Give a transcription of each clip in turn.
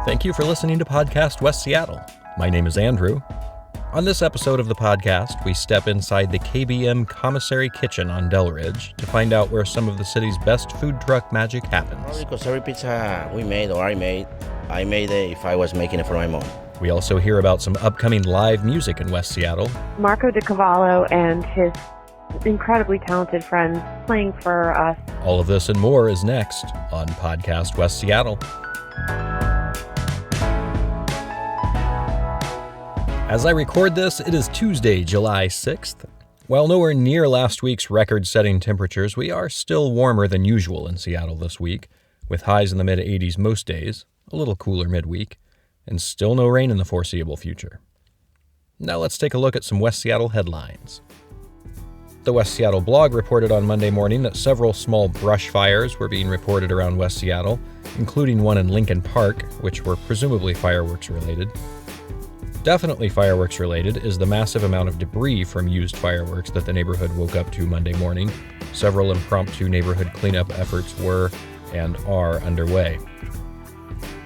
Thank you for listening to Podcast West Seattle. My name is Andrew. On this episode of the podcast, we step inside the KBM Commissary Kitchen on Delridge to find out where some of the city's best food truck magic happens. Probably because every pizza we made or I made it if I was making it for my mom. We also hear about some upcoming live music in West Seattle. Marco DiCavallo and his incredibly talented friends playing for us. All of this and more is next on Podcast West Seattle. As I record this, it is Tuesday, July 6th. While nowhere near last week's record-setting temperatures, we are still warmer than usual in Seattle this week, with highs in the mid-80s most days, a little cooler midweek, and still no rain in the foreseeable future. Now let's take a look at some West Seattle headlines. The West Seattle blog reported on Monday morning that several small brush fires were being reported around West Seattle, including one in Lincoln Park, which were presumably fireworks-related. Definitely fireworks-related is the massive amount of debris from used fireworks that the neighborhood woke up to Monday morning. Several impromptu neighborhood cleanup efforts were and are underway.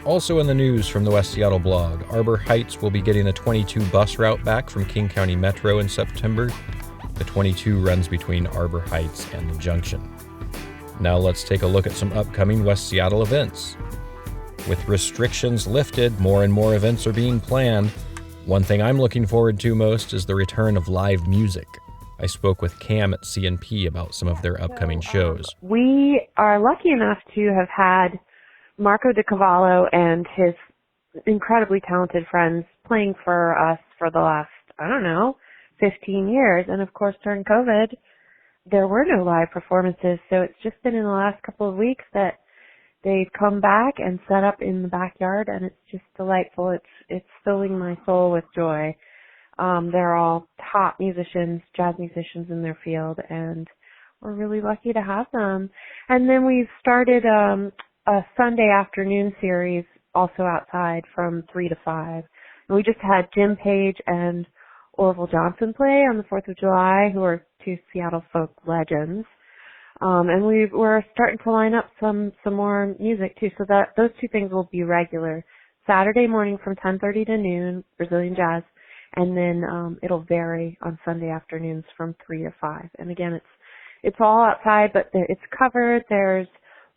Also in the news from the West Seattle blog, Arbor Heights will be getting a 22 bus route back from King County Metro in September. The 22 runs between Arbor Heights and the Junction. Now let's take a look at some upcoming West Seattle events. With restrictions lifted, more and more events are being planned. One thing I'm looking forward to most is the return of live music. I spoke with Cam at CNP about some of their upcoming shows. We are lucky enough to have had Marco DiCavallo and his incredibly talented friends playing for us for the last, 15 years. And of course, during COVID, there were no live performances. So it's just been in the last couple of weeks that they've come back and set up in the backyard, and it's just delightful. It's filling my soul with joy. They're all top musicians, jazz musicians in their field, and we're really lucky to have them. And then we've started a Sunday afternoon series also outside from 3 to 5. And we just had Jim Page and Orville Johnson play on the 4th of July, who are two Seattle folk legends. And we're starting to line up some more music too, so that those two things will be regular. Saturday morning from 10:30 to noon, Brazilian jazz, and then it'll vary on Sunday afternoons from 3 to 5. And again, it's all outside, but it's covered. There's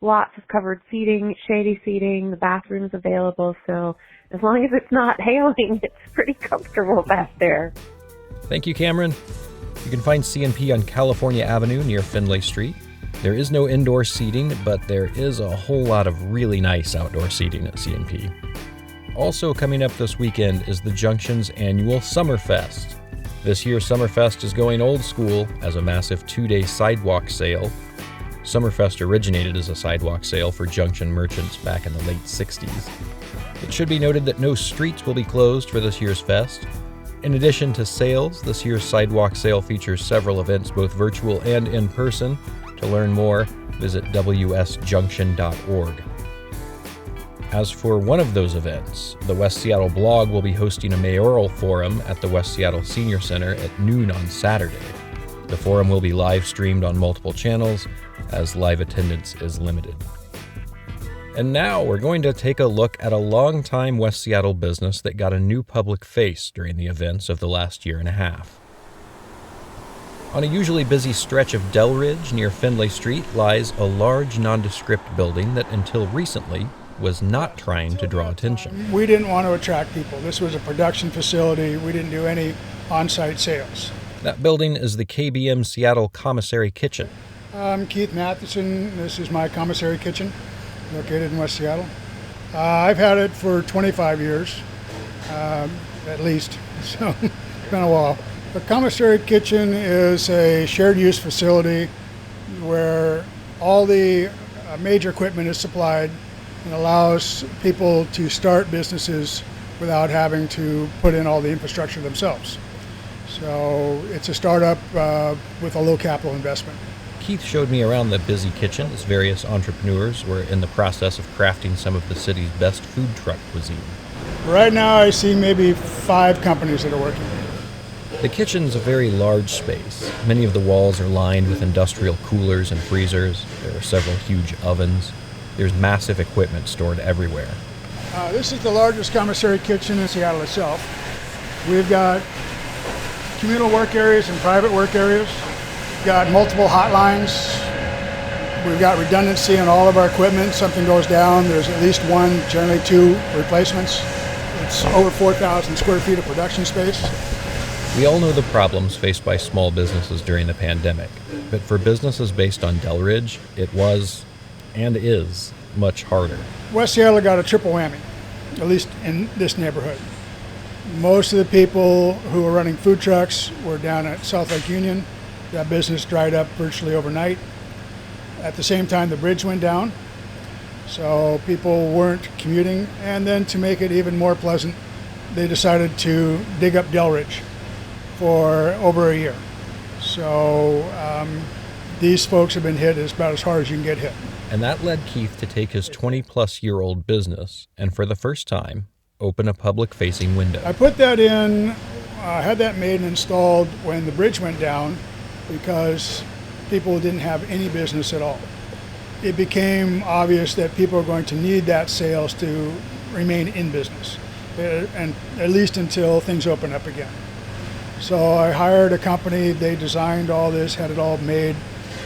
lots of covered seating, shady seating. The bathroom's available, so as long as it's not hailing, it's pretty comfortable back there. Thank you, Cameron. You can find CNP on California Avenue near Findlay Street. There is no indoor seating, but there is a whole lot of really nice outdoor seating at CNP. Also coming up this weekend is the Junction's annual Summerfest. This year's Summerfest is going old school as a massive 2-day sidewalk sale. Summerfest originated as a sidewalk sale for Junction merchants back in the late 60s. It should be noted that no streets will be closed for this year's fest. In addition to sales, this year's sidewalk sale features several events, both virtual and in person. To learn more, visit wsjunction.org. As for one of those events, the West Seattle blog will be hosting a mayoral forum at the West Seattle Senior Center at noon on Saturday. The forum will be live streamed on multiple channels, as live attendance is limited. And now we're going to take a look at a longtime West Seattle business that got a new public face during the events of the last year and a half. On a usually busy stretch of Delridge near Findlay Street lies a large nondescript building that until recently was not trying to draw attention. We didn't want to attract people. This was a production facility. We didn't do any on-site sales. That building is the KBM Seattle Commissary Kitchen. I'm Keith Matheson. This is my commissary kitchen located in West Seattle. I've had it for 25 years, at least, so it's been a while. The commissary kitchen is a shared use facility where all the major equipment is supplied and allows people to start businesses without having to put in all the infrastructure themselves. So it's a startup with a low capital investment. Keith showed me around the busy kitchen as various entrepreneurs were in the process of crafting some of the city's best food truck cuisine. Right now I see maybe 5 companies that are working. The kitchen's a very large space. Many of the walls are lined with industrial coolers and freezers. There are several huge ovens. There's massive equipment stored everywhere. This is the largest commissary kitchen in Seattle itself. We've got communal work areas and private work areas. We've got multiple hotlines. We've got redundancy in all of our equipment. Something goes down, there's at least one, generally two replacements. It's over 4,000 square feet of production space. We all know the problems faced by small businesses during the pandemic, but for businesses based on Delridge, it was, and is, much harder. West Seattle got a triple whammy, at least in this neighborhood. Most of the people who were running food trucks were down at South Lake Union. That business dried up virtually overnight. At the same time, the bridge went down, so people weren't commuting. And then to make it even more pleasant, they decided to dig up Delridge for over a year. So these folks have been hit about as hard as you can get hit. And that led Keith to take his 20-plus-year-old business and, for the first time, open a public-facing window. I put that in, had that made and installed when the bridge went down because people didn't have any business at all. It became obvious that people are going to need that sales to remain in business, and at least until things open up again. So I hired a company, they designed all this, had it all made,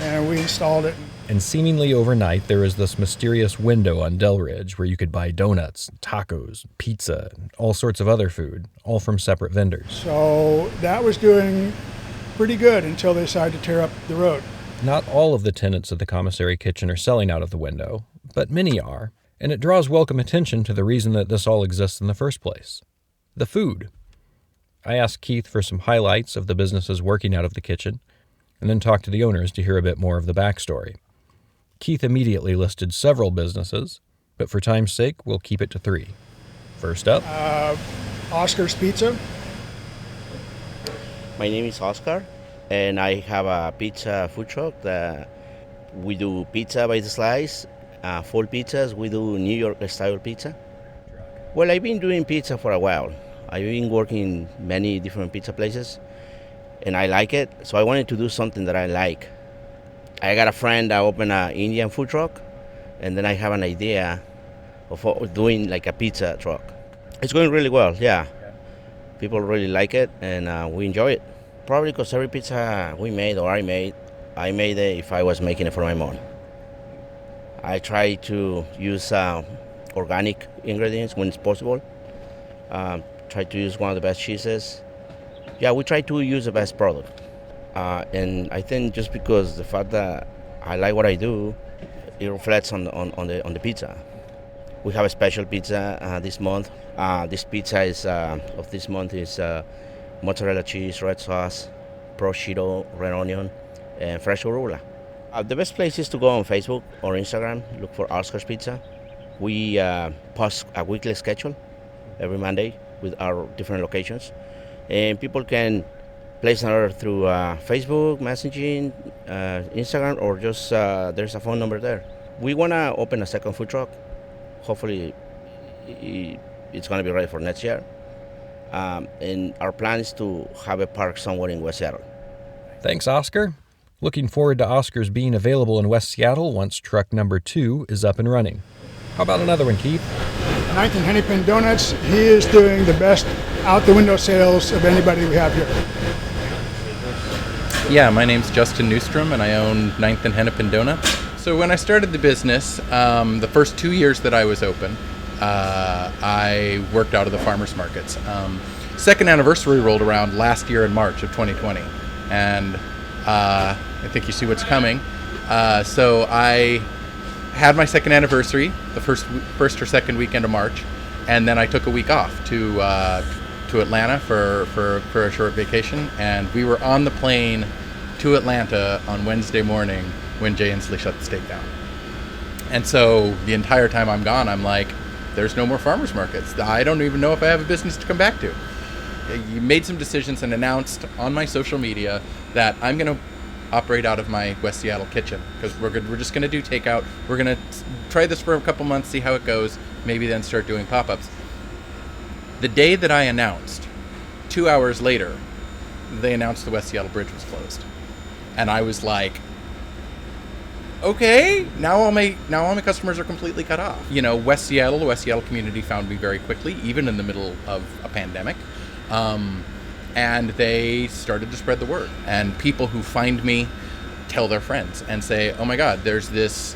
and we installed it. And seemingly overnight, there was this mysterious window on Delridge where you could buy donuts, tacos, pizza, all sorts of other food, all from separate vendors. So that was doing pretty good until they decided to tear up the road. Not all of the tenants of the Commissary Kitchen are selling out of the window, but many are, and it draws welcome attention to the reason that this all exists in the first place: the food. I asked Keith for some highlights of the businesses working out of the kitchen, and then talked to the owners to hear a bit more of the backstory. Keith immediately listed several businesses, but for time's sake, we'll keep it to 3. First up, Oscar's Pizza. My name is Oscar, and I have a pizza food truck that we do pizza by the slice, full pizzas. We do New York style pizza. Well, I've been doing pizza for a while. I've been working in many different pizza places, and I like it, so I wanted to do something that I like. I got a friend that opened an Indian food truck, and then I have an idea of doing like a pizza truck. It's going really well, yeah. People really like it, and we enjoy it. Probably because every pizza we made or I made it if I was making it for my mom. I try to use organic ingredients when it's possible. Try to use one of the best cheeses. Yeah, we try to use the best product. And I think just because the fact that I like what I do, it reflects on the pizza. We have a special pizza this month. This pizza is of this month is mozzarella cheese, red sauce, prosciutto, red onion, and fresh arugula. The best place is to go on Facebook or Instagram. Look for Oscar's Pizza. We post a weekly schedule every Monday with our different locations, and people can place an order through Facebook, messaging, Instagram, or just there's a phone number there. We want to open a second food truck. Hopefully, it's going to be ready for next year. And our plan is to have a park somewhere in West Seattle. Thanks, Oscar. Looking forward to Oscar's being available in West Seattle once truck number 2 is up and running. How about another one, Keith? 9th and Hennepin Donuts. He is doing the best out-the-window sales of anybody we have here. Yeah, my name's Justin Newstrom, and I own 9th and Hennepin Donuts. So when I started the business, the first 2 years that I was open, I worked out of the farmers markets. Second anniversary rolled around last year in March of 2020, and I think you see what's coming. So I had my second anniversary, the first or second weekend of March, and then I took a week off to Atlanta for a short vacation, and we were on the plane to Atlanta on Wednesday morning when Jay Inslee shut the state down. And so the entire time I'm gone, I'm like, there's no more farmers markets. I don't even know if I have a business to come back to. You made some decisions and announced on my social media that I'm going to operate out of my West Seattle kitchen because we're just going to do takeout. We're going to try this for a couple months, see how it goes, maybe then start doing pop-ups. The day that I announced, 2 hours later, they announced the West Seattle Bridge was closed. And I was like, okay, now all my customers are completely cut off. You know, the West Seattle community found me very quickly, even in the middle of a pandemic. And they started to spread the word. And people who find me tell their friends and say, oh my God, there's this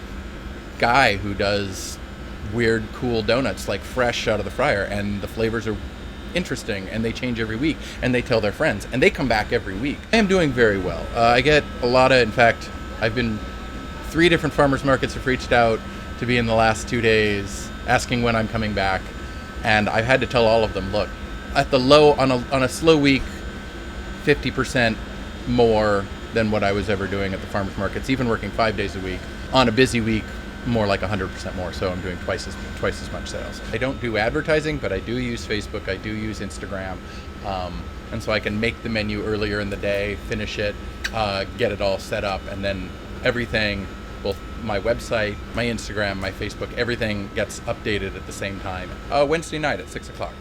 guy who does weird, cool donuts, like fresh out of the fryer, and the flavors are interesting, and they change every week, and they tell their friends, and they come back every week. I am doing very well. I get a lot of, in fact, I've been 3 different farmers markets have reached out to be in the last 2 days, asking when I'm coming back, and I've had to tell all of them, look, at the low, on a slow week, 50% more than what I was ever doing at the farmers markets, even working 5 days a week. On a busy week, more like 100% more, so I'm doing twice as much sales. I don't do advertising, but I do use Facebook, I do use Instagram, and so I can make the menu earlier in the day, finish it, get it all set up, and then everything, both my website, my Instagram, my Facebook, everything gets updated at the same time. Wednesday night at 6 o'clock.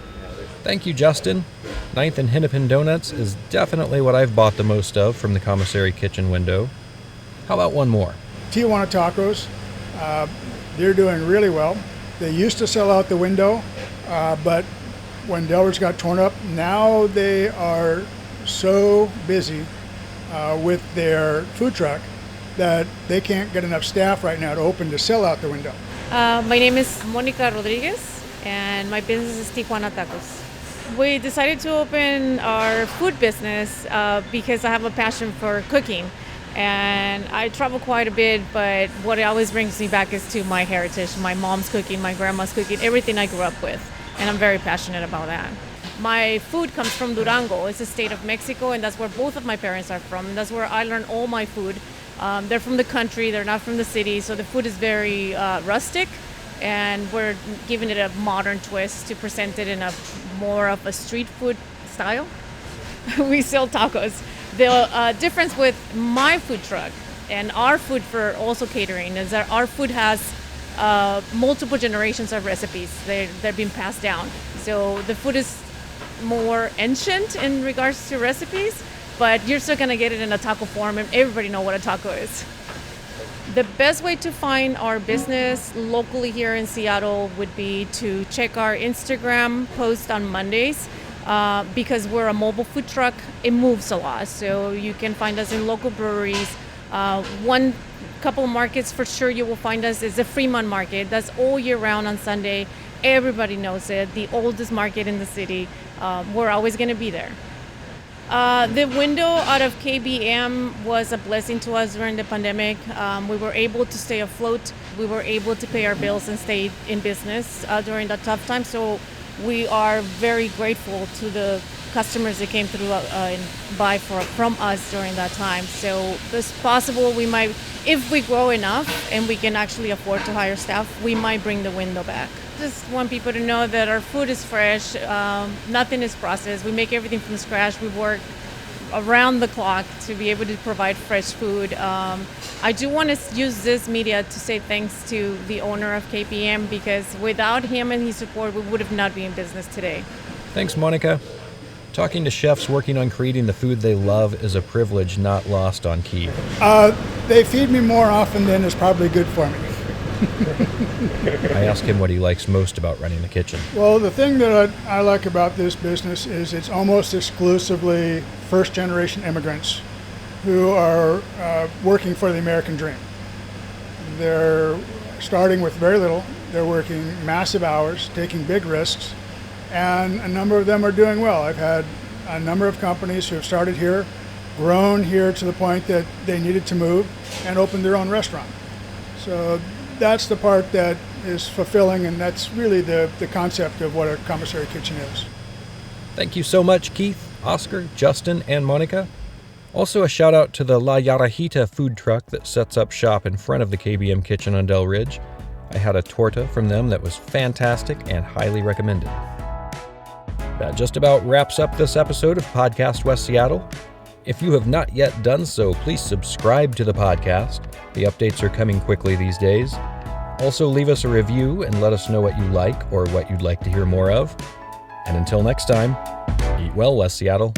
Thank you, Justin. 9th and Hennepin Donuts is definitely what I've bought the most of from the Commissary Kitchen window. How about one more? Tijuana Tacos, they're doing really well. They used to sell out the window, but when Delridge got torn up, now they are so busy with their food truck that they can't get enough staff right now to open to sell out the window. My name is Monica Rodriguez, and my business is Tijuana Tacos. We decided to open our food business because I have a passion for cooking. And I travel quite a bit, but what always brings me back is to my heritage, my mom's cooking, my grandma's cooking, everything I grew up with. And I'm very passionate about that. My food comes from Durango. It's a state of Mexico, and that's where both of my parents are from. And that's where I learned all my food. They're from the country, they're not from the city, so the food is very rustic, and we're giving it a modern twist to present it in a more of a street food style. We sell tacos. The difference with my food truck and our food for also catering is that our food has multiple generations of recipes. They're being passed down. So the food is more ancient in regards to recipes, but you're still going to get it in a taco form, and everybody knows what a taco is. The best way to find our business locally here in Seattle would be to check our Instagram post on Mondays. Because we're a mobile food truck, it moves a lot. So you can find us in local breweries. One couple of markets for sure you will find us is the Fremont Market. That's all year round on Sunday. Everybody knows it. The oldest market in the city. We're always going to be there. The window out of KBM was a blessing to us during the pandemic. We were able to stay afloat. We were able to pay our bills and stay in business during that tough time. So we are very grateful to the customers that came through and buy from us during that time. So it's possible we might, if we grow enough and we can actually afford to hire staff, we might bring the window back. Just want people to know that our food is fresh, nothing is processed. We make everything from scratch. We work around the clock to be able to provide fresh food. I do want to use this media to say thanks to the owner of KBM, because without him and his support, we would have not been in business today. Thanks, Monica. Talking to chefs working on creating the food they love is a privilege not lost on Keith. They feed me more often than is probably good for me. I asked him what he likes most about running the kitchen. Well, the thing that I like about this business is it's almost exclusively first-generation immigrants who are working for the American dream. They're starting with very little. They're working massive hours, taking big risks, and a number of them are doing well. I've had a number of companies who have started here, grown here to the point that they needed to move, and opened their own restaurant. So that's the part that is fulfilling, and that's really the concept of what a commissary kitchen is. Thank you so much, Keith, Oscar, Justin, and Monica. Also a shout out to the La Yarajita food truck that sets up shop in front of the KBM Kitchen on Del Ridge. I had a torta from them that was fantastic and highly recommended. That just about wraps up this episode of Podcast West Seattle. If you have not yet done so, please subscribe to the podcast. The updates are coming quickly these days. Also, leave us a review and let us know what you like or what you'd like to hear more of. And until next time, eat well, West Seattle.